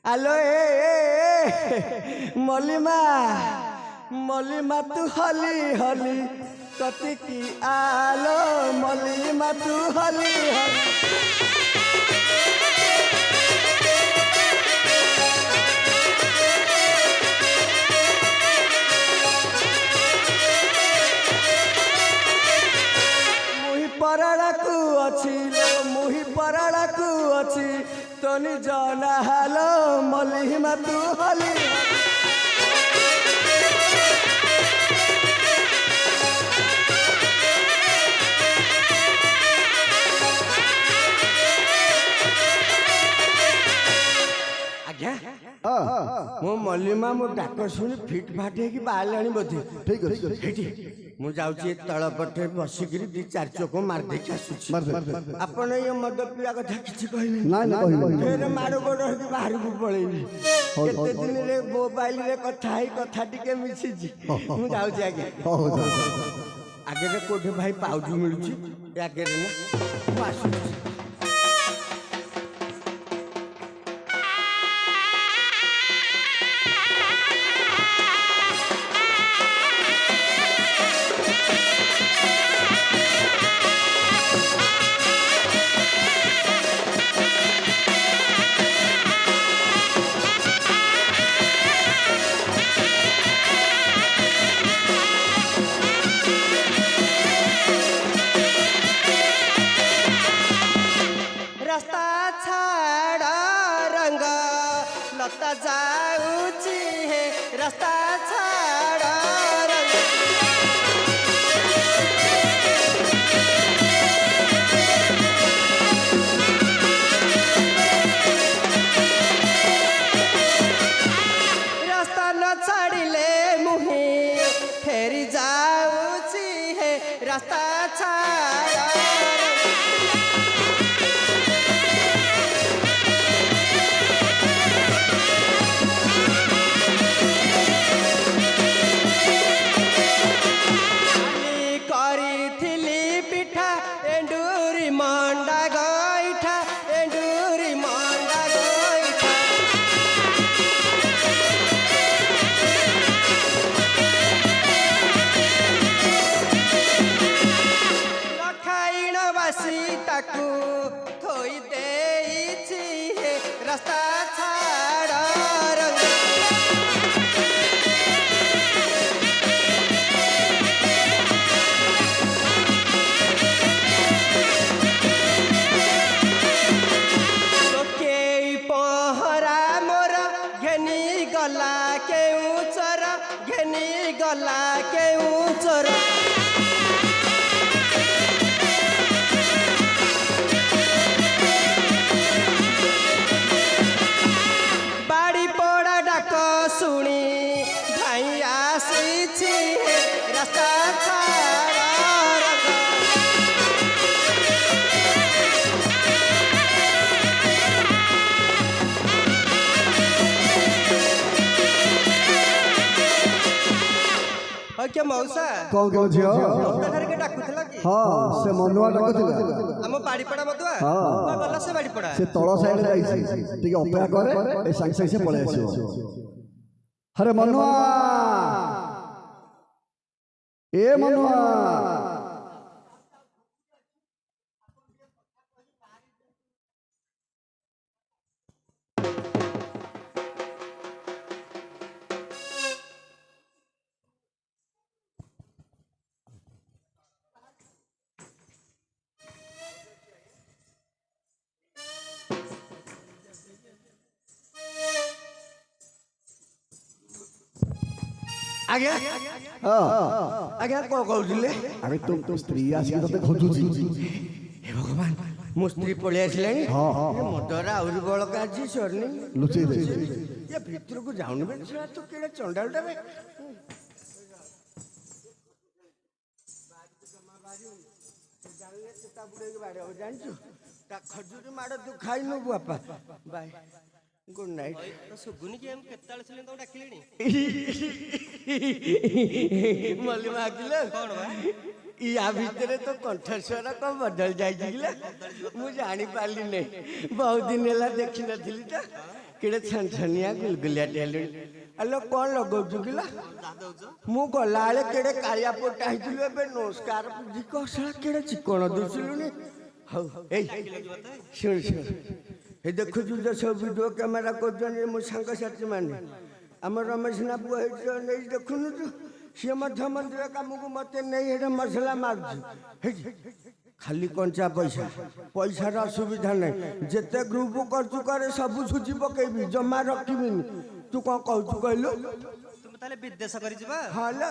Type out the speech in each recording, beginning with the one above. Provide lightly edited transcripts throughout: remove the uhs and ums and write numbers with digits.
आलो मलिमा मलिमा तू हली हली कति की आलो मलिमा तू हली हली परड़ाकू अच्छी मुही परड़ाकू अच्छी तनी जना हालो मलिमा तू हली आज्ञा मो मलिमा मो डाक शुणी फिट फाट हो बाहर बोधे ठीक है मु जाऊँ तल पटे बसिक दी चार चोक मारदे आपण ये मद पिया कथा किसी फिर माड़ गोड़ हो बाहर को पलैबी केते दिन रे मोबाइल रे कथा ही कथा टिके मिसी मु जाऊँ आगे आगे कोठे भाई पाउच मिलूची आगे ना आसू लता जाऊची है रास्ता छाड़ा रास्ता न छाड़िले मुही फेरी जाऊची है रास्ता छाड़ा थोई दे रास्ता छाड़ा तो के पहरा मोर घेनी गला के ऊचर घेनी गला के ऊचर सुनी भाई आसी रास्ता छाड़ा क्या मौसा कौन कौन झियो के डाकुथला कि हां से मनुआ डाकुथला हम बाड़ीपड़ा मधुआ हां गला से बाड़ीपड़ा से तळ साइड जाईसी ठीक अपेक्षा करे ए संग संग से पळे आछो अरे मनुआ ए मनुआ आज्ञा आज्ञा कौन कहूले अरे तुम स्त्री आसी तते खोजुची हे भगवान मो स्त्री पळे आसलानी ये मदरा आउरी बळका जी सरनी लुचै दे ये भीतर को जाउनी बे तू केडे चंडालटा बे जानले चता बुडे के बारे हो जानछु ता खजूरी माड़ तू खाइनु बापा बाय गुड नाइट तो सुगुनी की हम केताल छिले तो डाकिलेनी मल्ली मागिले कौन बा या भितर तो कंठस्वर कौन बदल जाइए मुझे जानी पाली नहीं बहुत दिन है देखी नी तो किड़े छनछनिया गुलगुलिया टेलुनी अलो कौन लगौଛୁ किला मु गला बेले केड़े कालिया पोटा होइथिलु एबे नमस्कार बुझी कसला केड़े चिकण दुसिलुनी हौ ए सुन सुन ए देखु जो सब वीडियो कैमरा करजन मो संग साथी माने हमर रमेश ना पुआ हेजो नै देखुनु तो सी मध्य मंदिर काम को मते नै हेडे मसला मारछु खाली कंचा पैसा पैसार असुविधा नहीं जिते ग्रुप करचु करे सब सुझी पकेबी जमा रखिबिनी तू कौन कहू कहलु तुम ताले विदेश करी जिबा हां ल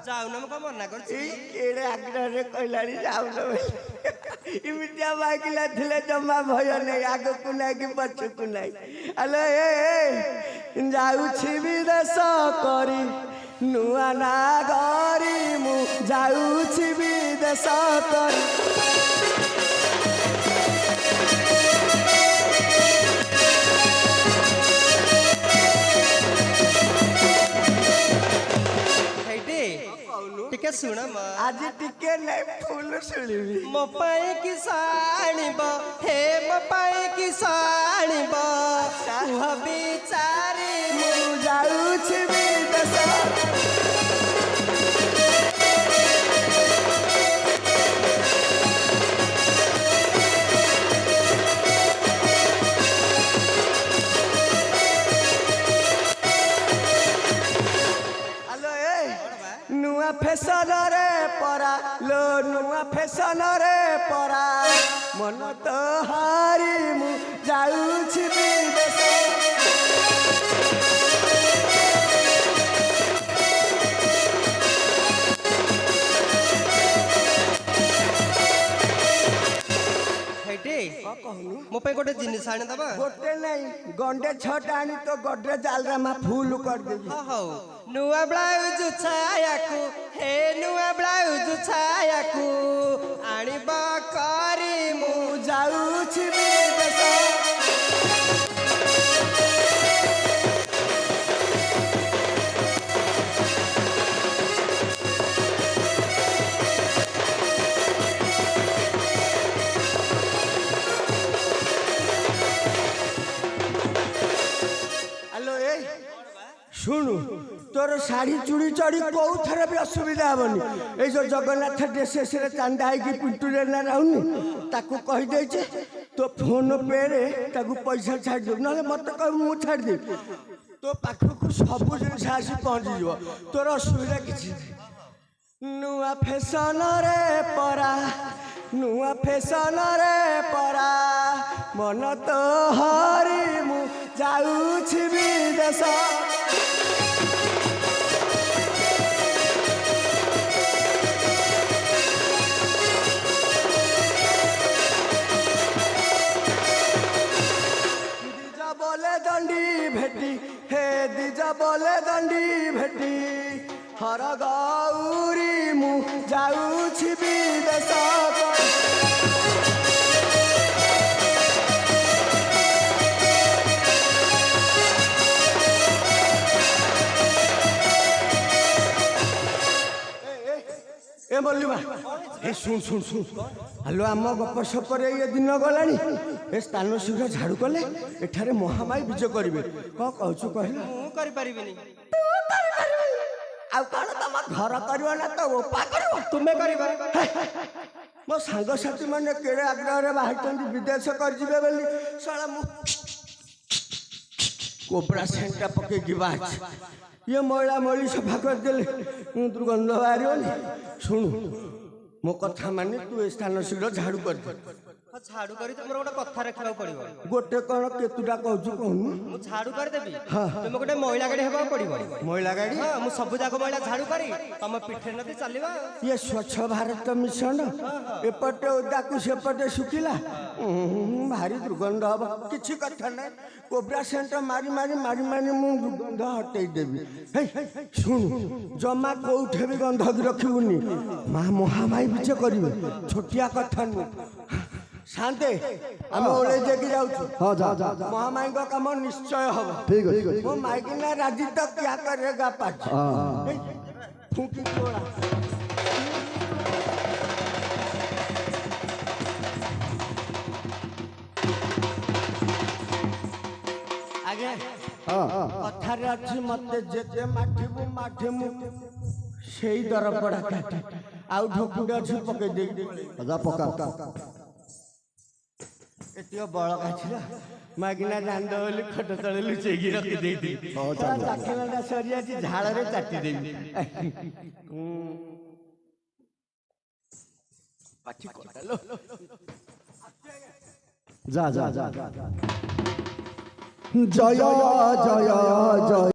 जाऊ न म मना करछि ई केड़े आग्रह रे कहलानी जाऊ न इमितिया बाइकला थिले जमा भय नहीं आगे को नहीं कि पछ को नहीं हेलो ए जाऊ छी विदेश करी नुआ ना गरी मु जाऊ छी विदेश करी टिके सुन आज टिके नहीं फूल सुनिबी मो पाए कि साणीब हे मो पाए कि साणीब तुह बिचारी मु जाऊछि विदेश नुआ फैशन रे परा लो नुआ फैशन रे परा मन तो हारी मु जाऊछि विदेश हेटे मो पे गोटे जिनिस आने दबा गोटे नहीं गंडे छटा आनी तो गड्रे जालरामा फूल कर देबी हौ नुआ ब्लाउज छायाकु हे नुआ ब्लाउज छायाकु आनिब करी मु जाऊछि विदेश शुणु तोर शाढ़ी चूड़ी चढ़ी कौ थे भी असुविधा हेनी ये जो जगन्नाथ ड्रेसेस चांदा है पिंटू ना रहनी ताकू कहीदे तो फोन पे रे ताकू पैसा छाड़ दे ना मत कह मु छाड़ दे तो पाखक सब जिन आसी पहुँची जा तोर असुविधा किसी नुआ फैशन रे परा नुआ फैशन रे परा मन तो हरी मु जाऊछि विदेश बोले दंडी भेटी हे दिजा बोले दंडी भेटी हर गौरी मु जाऊछि विदेश ए बोलिबा ए सुन सुन सुन हेलो आम गप सपर ये दिन गलानी ए स्थान शीघ्र झाड़ू कले एठारे महामाई विजय करिवे कौन कहछु कहला मु करि परिबिनी आ कौन तम घर करियो ना तो ओपा करियो तुमे करिबा मो सांग साथी माने केड़े आग्रह रे बाहर विदेश कर जिवे बोली साला मु कोबरा सेंटा पके गिबा ये मैला मैली सफा कर देले दुर्गंध बाहर शुणु मो कथा माने तू स्थान शीघ्र झाड़ू कर दे झाड़ू करी तुमर गोटे कथा रखा पड़ो गोटे कौन केतुटा कहू कहूनु मु झाड़ू कर देबी तुम गोटे महिला गाड़ी हेबा पड़ो महिला गाड़ी हां मु सब जाक महिला झाड़ू करी तुम पिठे नदी चलवा ये स्वच्छ भारत मिशन एपटे ओदा को सेपटे सुखिला भारी दुर्गंध हब किछि कथा नै कोबरा सेंटर मारी मारी मारी मारी मु दुर्गंध हटै देबी हे सुन जमा कोठे भी गंध रखिबुनी मां महामाई विजय करिवे छोटिया कथा नु শান্তে আমি ওলে দেখি যাচ্ছি हाँ जा जा जा মহামায়ী কাম নিশ্চয় হব ठीक है ठीक है वो माइकिना राजी तो क्या करेगा पाछ हाँ फूकी छोड़ा आगे हाँ हाँ कथारे अच्छी मते जेते माठिबु সেই দর পড়া কাটে আউ ঢকুড়ে আছে পকে দেই जा पका এটিও বড় কাছিলা মাগিনা জান্দ বলি খট তলে লুচেইকি রখি দেইতি চাখিনাটা সরিয়াছি ঝাড়রে চাটি দেবি পাছি কটালো जा जा जा जय जय जय